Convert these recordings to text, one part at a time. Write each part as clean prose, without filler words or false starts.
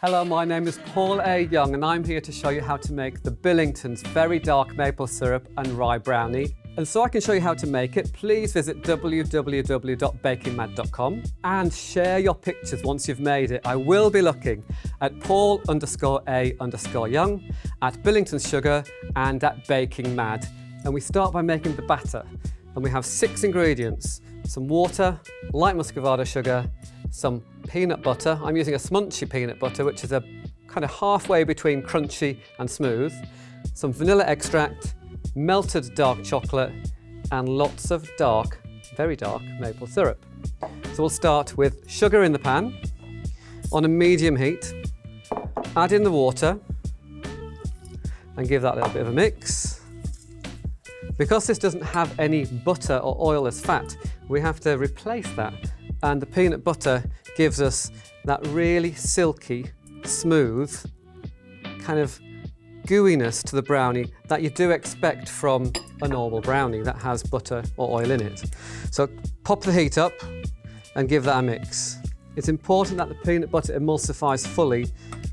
Hello, my name is Paul A. Young and I'm here to show you how to make the Billington's very dark maple syrup and rye brownie. And so I can show you how to make it, please visit www.bakingmad.com and share your pictures once you've made it. I will be looking at Paul_A_Young, at Billington Sugar and at Baking Mad. And we start by making the batter. And we have 6 ingredients: some water, light muscovado sugar, some peanut butter. I'm using a smunchy peanut butter, which is a kind of halfway between crunchy and smooth, some vanilla extract, melted dark chocolate, and lots of dark, very dark maple syrup. So we'll start with sugar in the pan on a medium heat, add in the water and give that a little bit of a mix. Because this doesn't have any butter or oil as fat, we have to replace that, and the peanut butter gives us that really silky, smooth, kind of gooiness to the brownie that you do expect from a normal brownie that has butter or oil in it. So pop the heat up and give that a mix. It's important that the peanut butter emulsifies fully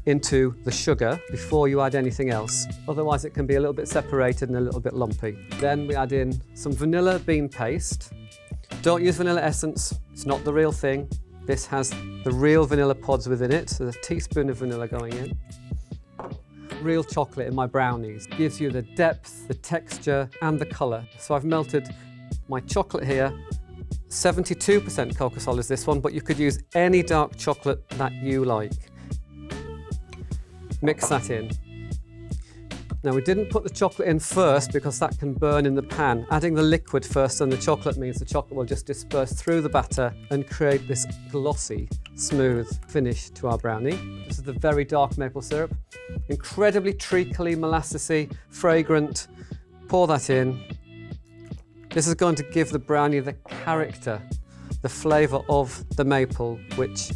into the sugar before you add anything else. Otherwise it can be a little bit separated and a little bit lumpy. Then we add in some vanilla bean paste. Don't use vanilla essence, it's not the real thing. This has the real vanilla pods within it, so there's a teaspoon of vanilla going in. Real chocolate in my brownies gives you the depth, the texture and the colour. So I've melted my chocolate here. 72% cocoa solid is this one, but you could use any dark chocolate that you like. Mix that in. Now we didn't put the chocolate in first because that can burn in the pan. Adding the liquid first and the chocolate means the chocolate will just disperse through the batter and create this glossy, smooth finish to our brownie. This is the very dark maple syrup. Incredibly treacly, molassesy, fragrant. Pour that in. This is going to give the brownie the character, the flavour of the maple, which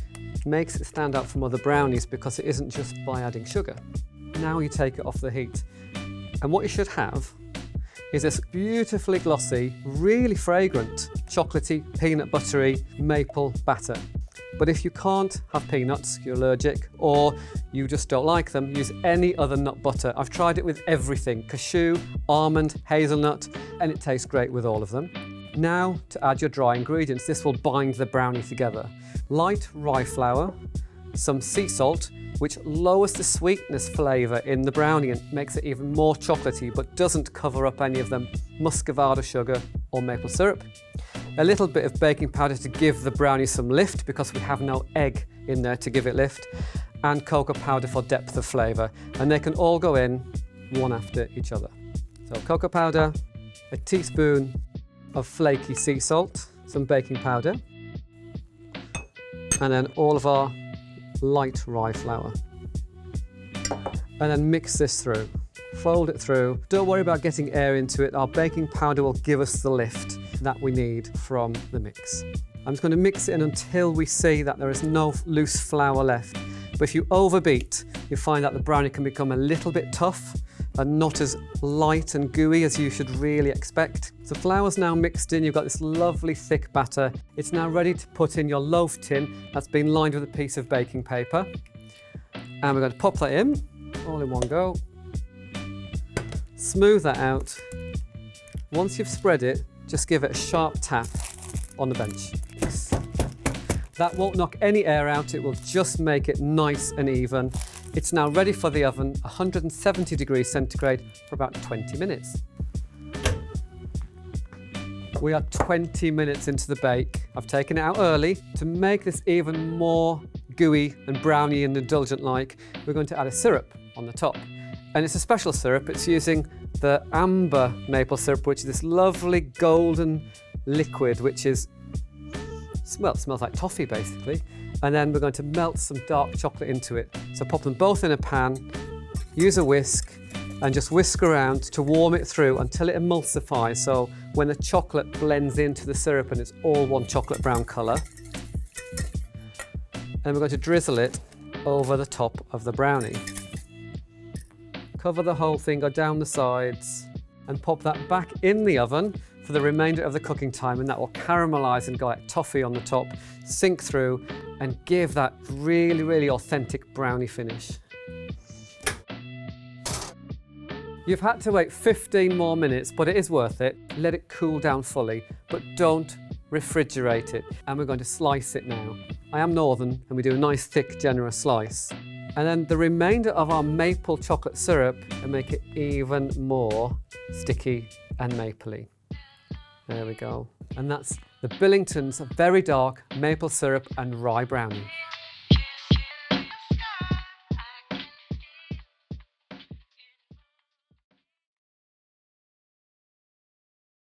makes it stand out from other brownies because it isn't just by adding sugar. Now you take it off the heat. And what you should have is this beautifully glossy, really fragrant, chocolatey, peanut buttery maple batter. But if you can't have peanuts, you're allergic, or you just don't like them, use any other nut butter. I've tried it with everything: cashew, almond, hazelnut, and it tastes great with all of them. Now to add your dry ingredients. This will bind the brownie together. Light rye flour, some sea salt, which lowers the sweetness flavour in the brownie and makes it even more chocolatey, but doesn't cover up any of the muscovado sugar or maple syrup. A little bit of baking powder to give the brownie some lift because we have no egg in there to give it lift, and cocoa powder for depth of flavour, and they can all go in one after each other. So cocoa powder, a teaspoon of flaky sea salt, some baking powder, and then all of our light rye flour. And then mix this through. Fold it through. Don't worry about getting air into it. Our baking powder will give us the lift that we need from the mix. I'm just going to mix it in until we see that there is no loose flour left. But if you overbeat, you find that the brownie can become a little bit tough and not as light and gooey as you should really expect. So flour's now mixed in, you've got this lovely thick batter. It's now ready to put in your loaf tin that's been lined with a piece of baking paper. And we're going to pop that in, all in one go. Smooth that out. Once you've spread it, just give it a sharp tap on the bench. That won't knock any air out, it will just make it nice and even. It's now ready for the oven, 170 degrees centigrade, for about 20 minutes. We are 20 minutes into the bake. I've taken it out early. To make this even more gooey and brownie and indulgent like, we're going to add a syrup on the top. And it's a special syrup. It's using the amber maple syrup, which is this lovely golden liquid, which is, well, it smells like toffee basically. And then we're going to melt some dark chocolate into it. So pop them both in a pan, use a whisk, and just whisk around to warm it through until it emulsifies. So when the chocolate blends into the syrup and it's all one chocolate brown colour. And we're going to drizzle it over the top of the brownie. Cover the whole thing, go down the sides, and pop that back in the oven for for the remainder of the cooking time, and that will caramelise and go like toffee on the top, sink through and give that really, really authentic brownie finish. You've had to wait 15 more minutes, but it is worth it. Let it cool down fully, but don't refrigerate it. And we're going to slice it now. I am northern and we do a nice thick generous slice. And then the remainder of our maple chocolate syrup and make it even more sticky and mapley. There we go. And that's the Billington's very dark maple syrup and rye brownie.